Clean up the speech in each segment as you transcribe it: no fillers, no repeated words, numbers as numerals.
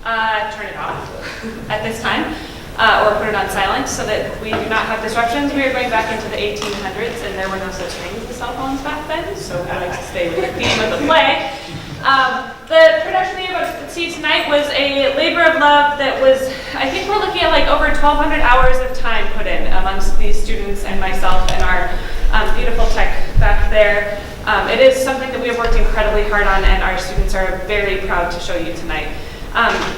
turn it off at this time, or put it on silent so that we do not have disruptions. We are going back into the 1800s, and there were no such things as cell phones back then, so I like to stay with the theme of the play. The production we are about to see tonight was a labor of love that was, I think we're looking at like over 1,200 hours of time put in amongst these students and myself and our beautiful tech back there. It is something that we have worked incredibly hard on, and our students are very proud to show you tonight.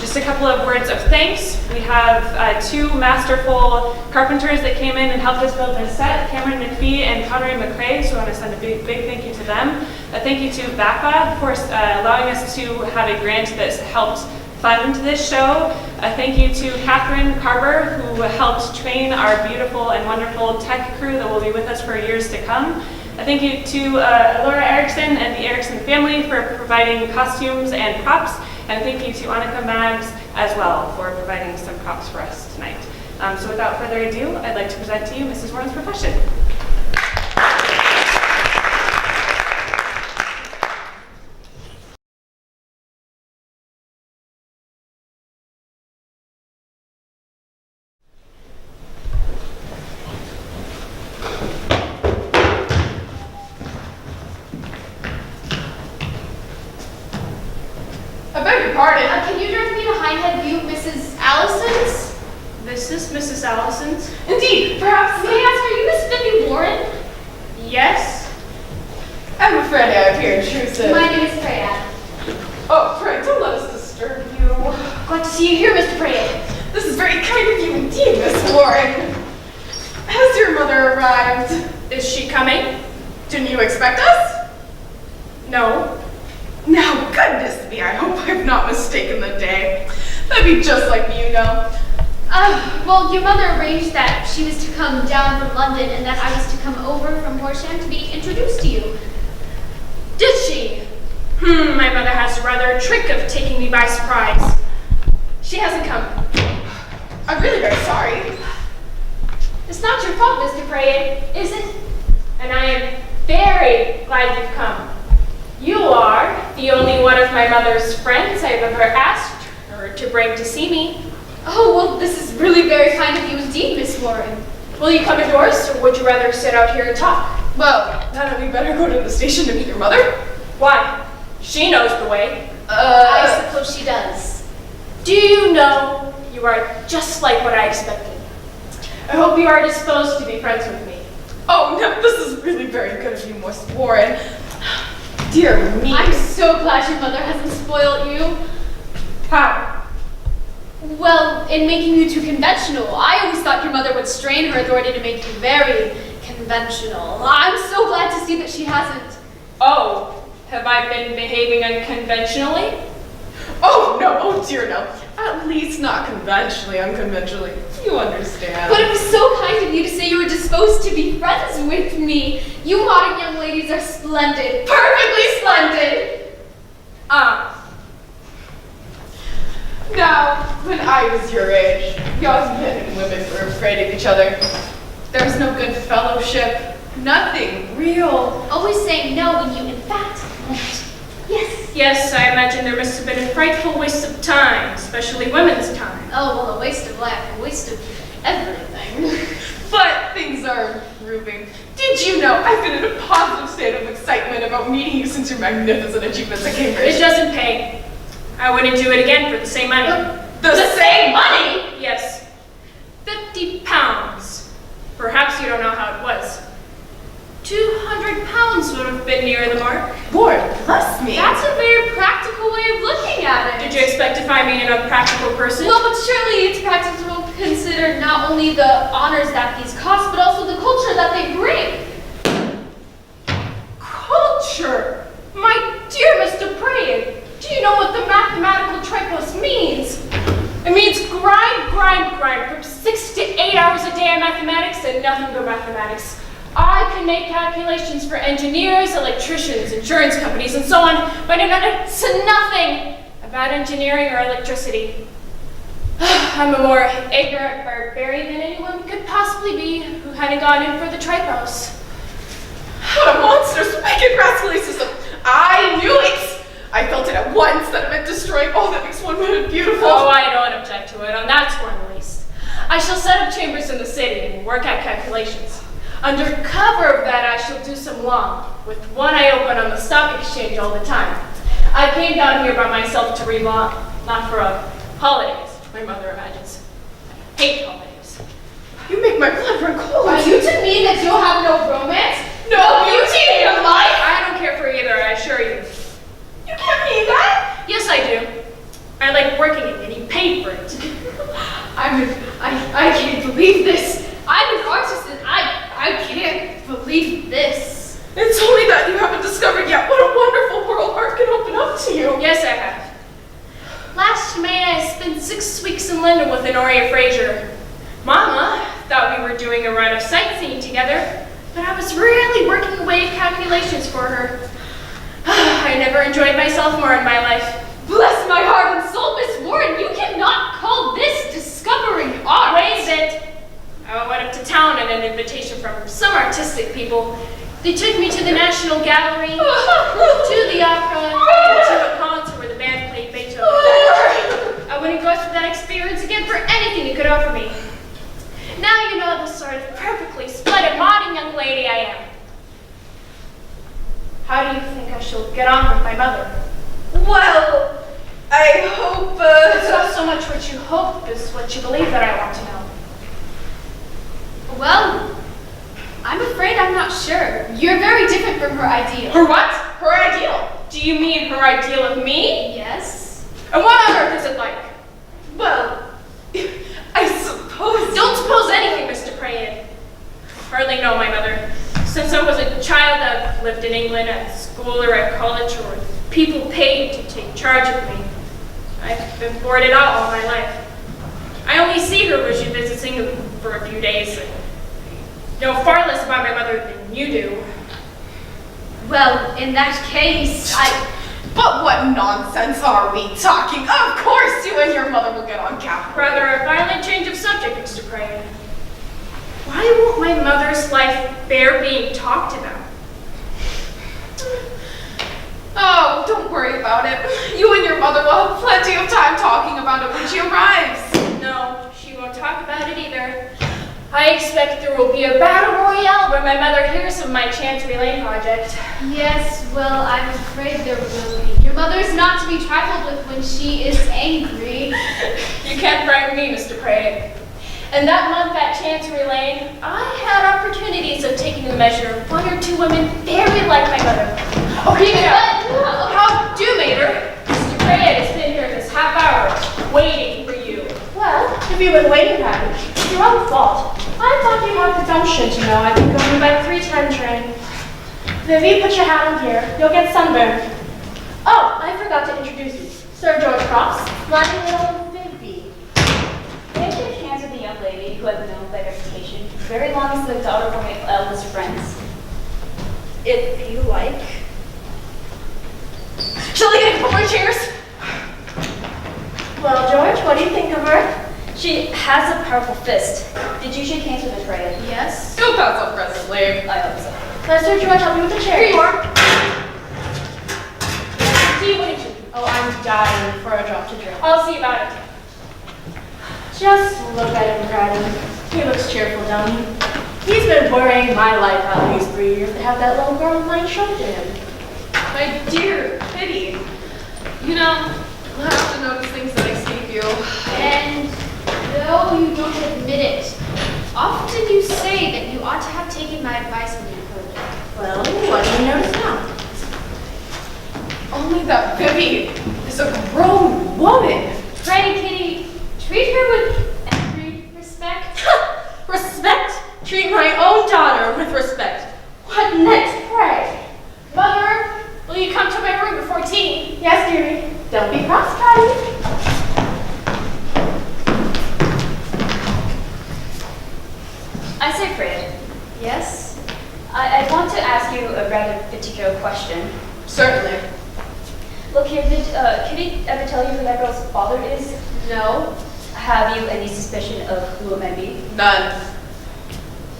Just a couple of words of thanks. We have two masterful carpenters that came in and helped us build this set, Cameron McPhee and Connery McRae, so I want to send a big thank you to them. A thank you to VAPA for allowing us to have a grant that's helped fund this show. A thank you to Catherine Carver, who helped train our beautiful and wonderful tech crew that will be with us for years to come. A thank you to Elura Erickson and the Erickson family for providing costumes and props. And thank you to Annika Maggs as well for providing some props for us tonight. So without further ado, I'd like to present to you Mrs.Warrens Profession. Pardon. Can you direct me to Hindhead View, Mrs. Allison's? This is Mrs. Allison's. Indeed. Perhaps, may I ask, are you Miss Vivie Warren? Yes. I'm afraid I appear intrusive. My name is Praed. Oh, Praed, don't let us disturb you. Glad to see you here, Mr. Praed. This is very kind of you indeed, Miss Warren. Has your mother arrived? Is she coming? Didn't you expect us? No. Now, goodness me, I hope I've not mistaken the day. That'd be just like me, you know. Well, your mother arranged that she was to come down from London and that I was to come over from Horsham to be introduced to you. Did she? My mother has rather a trick of taking me by surprise. She hasn't come. I'm really very sorry. It's not your fault, Mr. Praed, is it? And I am very glad you've come. You are the only one of my mother's friends I've ever asked her to bring to see me. Oh, well, this is really very kind of you indeed, Miss Warren. Will you come indoors, or would you rather sit out here and talk? Well, hadn't we better go to the station to meet your mother? Why? She knows the way. I suppose she does. Do you know you are just like what I expected? I hope you are disposed to be friends with me. Oh, no, this is really very good of you, Miss Warren. Dear me. I'm so glad your mother hasn't spoiled you. How? Well, in making you too conventional. I always thought your mother would strain her authority to make you very conventional. I'm so glad to see that she hasn't. Oh, have I been behaving unconventionally? Oh, no, oh dear, no. At least not conventionally, unconventionally. You understand. But it was so kind of you to say you were disposed to be friends with me. You modern young ladies are splendid. Perfectly splendid! Now, when I was your age, young men and women were afraid of each other. There was no good fellowship, nothing real. Always saying no when you in fact meant yes. Yes, I imagine there must have been a frightful waste of time, especially women's time. Oh, well, a waste of life, a waste of everything. But things are improving. Did you know I've been in a positive state of excitement about meeting you since your magnificent achievements at Cambridge? It doesn't pay. I wouldn't do it again for the same money. The same money? Yes. 50 pounds. Perhaps you don't know how it was. 200 pounds would have been near the mark. Lord bless me. That's a very practical way of looking at it. Did you expect to find me an unpractical person? Well, but surely it's practical to consider not only the honors that these cost, but also the culture that they bring. Culture? My dear Mr. Praed, do you know what the mathematical tripos means? It means grind from 6 to 8 hours a day on mathematics and nothing but mathematics. I can make calculations for engineers, electricians, insurance companies, and so on, but I know nothing about engineering or electricity. I'm a more ignorant barbarian than anyone could possibly be who hadn't gone in for the tripos. What a monstrous, wicked rascally system. I knew it. I felt it at once that it meant destroying all that makes one woman, beautiful. Oh, I don't object to it on that score in the least. I shall set up chambers in the city and work out calculations. Under cover of that, I shall do some law, with one eye open on the stock exchange all the time. I came down here by myself to read law, not for holidays, my mother imagines. I hate holidays. You make my blood run cold. Are you to mean that you'll have no romance? No beauty in your life? I don't care for either, I assure you. You can't mean that. Yes, I do. I like working and getting paid for it. I can't believe this. I'm an artist and I can't believe this. It's only that you haven't discovered yet what a wonderful world art can open up to you. Yes, I have. Last May, I spent 6 weeks in London with Honoria Fraser. Mama thought we were doing a run of sightseeing together, but I was really working away calculations for her. I never enjoyed myself more in my life. Bless my heart and soul, Miss Warren, you cannot call this discovering art. Wait a bit. I went up to town on an invitation from some artistic people. They took me to the National Gallery, to the opera, and to a concert where the band played Beethoven. I wouldn't go through that experience again for anything you could offer me. Now you know the sort of perfectly splendid modern young lady I am. How do you think I shall get on with my mother? Well, I hope, It's not so much what you hope as what you believe that I want to know. Well, I'm afraid I'm not sure. You're very different from her ideal. Her what? Her ideal? Do you mean her ideal of me? Yes? And what on earth is it like? well, I suppose. Don't suppose anything, Mr. Praed. Hardly know my mother. Since I was a child, I've lived in England at school or at college, or with people paid to take charge of me. I've been boarded out all my life. I only see her when she visits England for a few days. Know far less about my mother than you do. Well, in that case, But what nonsense are we talking? Of course you and your mother will get on capital. Rather a violent change of subject, Mr. Praed. Why won't my mother's life bear being talked about? Oh, don't worry about it. You and your mother will have plenty of time talking about it when she arrives. No, she won't talk about it either. I expect there will be a battle royale when my mother hears of my Chancery Lane project. yes, well, I'm afraid there will be. Your mother's not to be trifled with when she is angry. You can't frighten me, Mr. Praed. And that month at Chancery Lane, I had opportunities of taking the measure of one or two women very like my mother. Okay, How do, Mater? Mr. Praed has been here this half hour, waiting for you. Well, if you've been waiting, Praed, it's your own fault. I thought you had the gumption to know I'd be going by the 3:10 train. Vivie, put your hat on here. You'll get sunburned. Oh, I forgot to introduce you. Sir George Crofts, my little Vivie. I shook hands with a young lady who had known by reputation very long as the daughter of one of my eldest friends. If you like. Shall we get a couple more chairs? Well, George, what do you think of her? She has a powerful fist. Did you shake hands with her, Praed? Yes? Don't pass up presently. I hope so. Let Sir George help you with the chair. Here you are. Tea, what did you? Oh, I'm dying for a drop to drink. I'll see about it. Just look at him, Sheradin. He looks cheerful, don't he? He's been worrying my life out these 3 years to have that little girl of mine shown to him. My dear pity. You know, I have to notice things that escape you. And though you don't admit it, often you say that you ought to have taken my advice when you could. Well, what do you notice now? Only that Vivie is a grown woman. Pray, Kitty, treat her with every respect. Respect? Treat my own daughter with respect. What next, pray? Mother, will you come to my room before tea? Yes, dearie. Don't be cross, Patty. I say, Praed, Yes? I want to ask you a rather particular question. Certainly. Look here, did Kitty ever tell you who that girl's father is? No? Have you any suspicion of who it might be? None.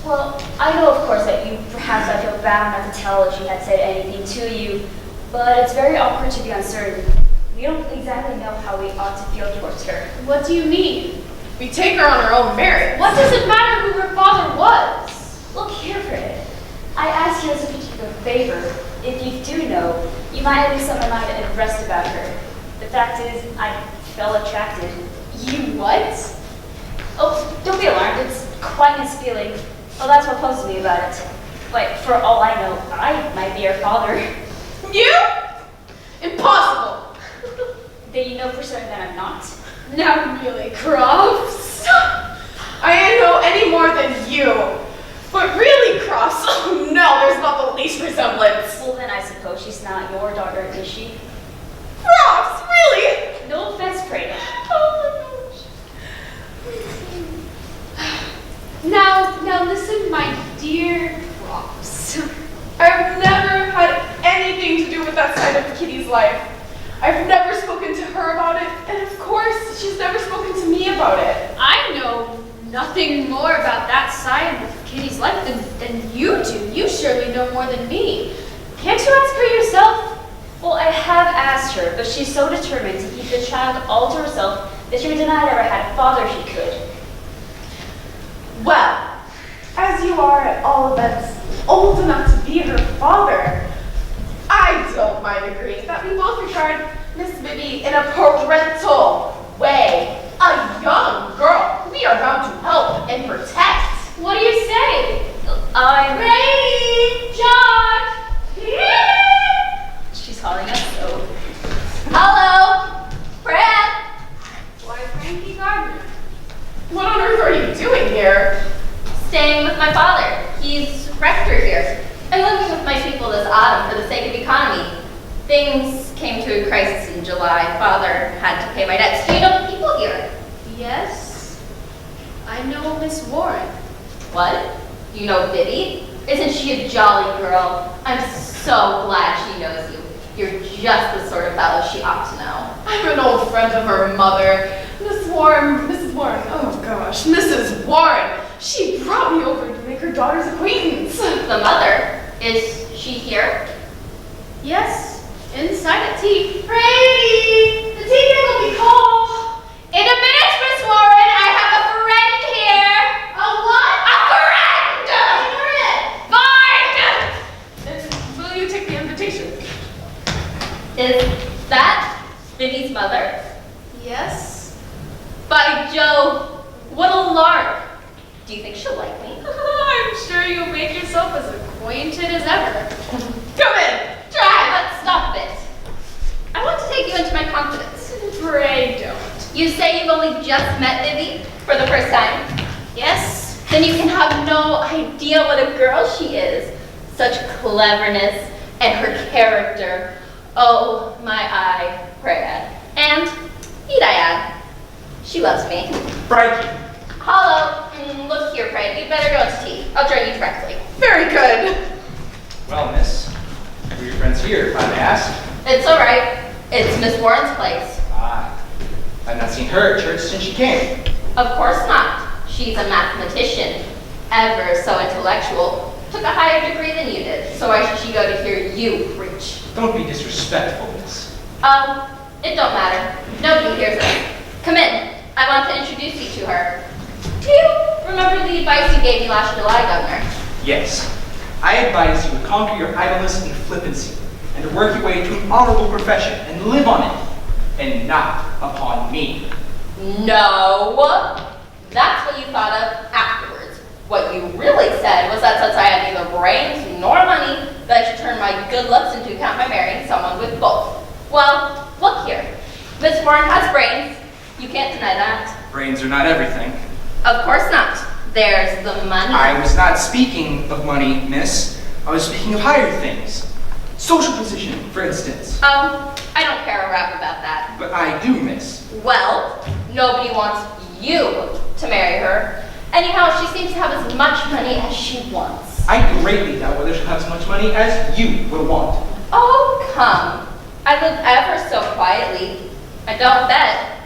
Well, I know, of course, that you perhaps I feel bound not to tell if she had said anything to you, but it's very awkward to be uncertain. We We don't exactly know how we ought to feel towards her. What do you mean? We take her on her own merit. What does it matter who her father was? Look here, Praed. I asked you as a particular favor. If you do know, you might at least set my mind at rest about her. The fact is, I felt attracted. You what? Oh, don't be alarmed. It's quite a nice feeling. Well, that's what puzzles me about it. Like, for all I know, I might be her father. You? Impossible. Then you know for certain that I'm not? Not really, Crofts. I know any more than you. But really, Crofts, oh no, there's not the least resemblance. Well, then I suppose she's not your daughter, is she? Crofts, really? No offense, Praed. Oh Now listen, my dear Crofts. I've never had anything to do with that side of Kitty's life. I've never spoken to her about it, and of course, she's never spoken to me about it. I know nothing more about that side of Kitty's life than you do. You surely know more than me. Can't you ask her yourself? Well, I have asked her, but she's so determined to keep the child all to herself that she would deny it ever had a father she could. Well, as you are at all events old enough to be her father, I don't mind agreeing that we both regard Miss Vivie in a parental way. A young girl we are bound to help and protect. What do you say? I'm Ready, Giard. She's calling us, so. Hello, Praed. Why, Frankie Gardner. What on earth are you doing here? Staying with my father. He's rector here. I'm living with my people this autumn for the sake of economy. Things came to a crisis in July. Father had to pay my debts. Do you know the people here? Yes, I know Miss Warren. What? You know Vivie? Isn't she a jolly girl? I'm so glad she knows you. You're just the sort of fellow she ought to know. I'm an old friend of her mother, Mrs. Warren, oh gosh, Mrs. Warren. She brought me over to make her daughter's acquaintance. The mother, is she here? Yes, inside at tea. Brady, the tea will be cold. In a minute, Miss Warren. I have a friend here. A what? A friend. And will you take the invitation? Is that Vivie's mother? Yes. By Jove, what a lark! Do you think she'll like me? I'm sure you'll make yourself as acquainted as ever. Come in. Let's stop it. I want to take you into my confidence. Pray don't. You say you've only just met Vivie for the first time? Yes. Then you can have no idea what a girl she is. Such cleverness and her character. Oh, my eye, Praed. And, need I add, she loves me. Frankie. Hello. Look here, Praed. You'd better go to tea. I'll join you directly. Very good. Well, miss, who are your friends here, if I may ask? It's all right. It's Miss Warren's place. Ah, I've not seen her at church since she came. Of course not. She's a mathematician. Ever so intellectual. Took a higher degree than you did. So why should she go to hear you preach? Don't be disrespectful, miss. It don't matter. Nobody hears us. Come in. I want to introduce you to her. Do you remember the advice you gave me last July, Governor? Yes, I advise you to conquer your idleness and flippancy, and to work your way to an honorable profession and live on it, and not upon me. No. That's what you thought of afterwards. What you really said was that since I had neither brains nor money, that I should turn my good looks into account by marrying someone with both. Well, look here. Miss Warren has brains. You can't deny that. Brains are not everything. Of course not. There's the money. I was not speaking of money, miss. I was speaking of higher things. Social position, for instance. I don't care a rap about that. But I do, miss. Well, nobody wants you to marry her. Anyhow, she seems to have as much money as she wants. I greatly doubt whether she'll have as much money as you will want. Oh, come. I live ever so quietly. I don't bet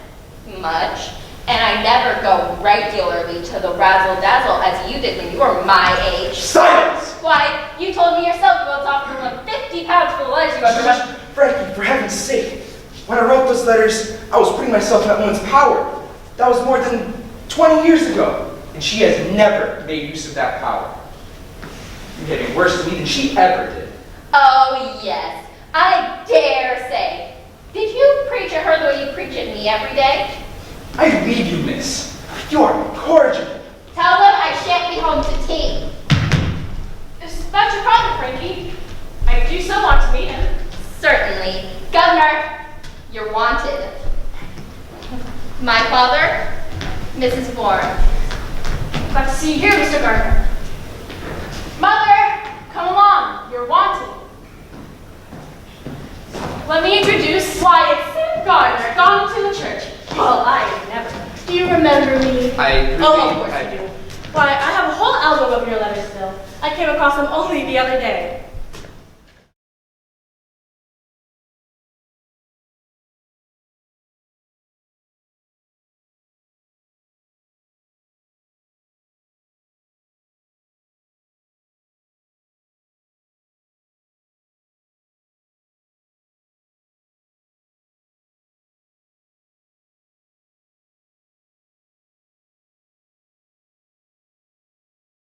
much. And I never go regularly to the razzle-dazzle as you did when you were my age. Silence! Why, you told me yourself you once offered her 50 pounds for the legs you got to run. Frankie, for heaven's sake. when I wrote those letters, I was putting myself in that woman's power. That was more than 20 years ago, and she has never made use of that power. You're getting worse to me than she ever did. Oh, yes. I dare say. Did you preach at her the way you preach at me every day? I leave you, miss. You are incorrigible. Tell them I shan't be home to tea. Is that your father, Frankie? I do so want to meet him. Certainly. Governor, you're wanted. My father, Mrs. Warrens. Glad to see you here, Mr. Gardner. Mother, come along. You're wanted. Let me introduce. Why, it's Sam Gardner, gone to the church. Well, I never. Do you remember me? Oh, of course you do. Why, I have a whole album of your letters still. I came across them only the other day.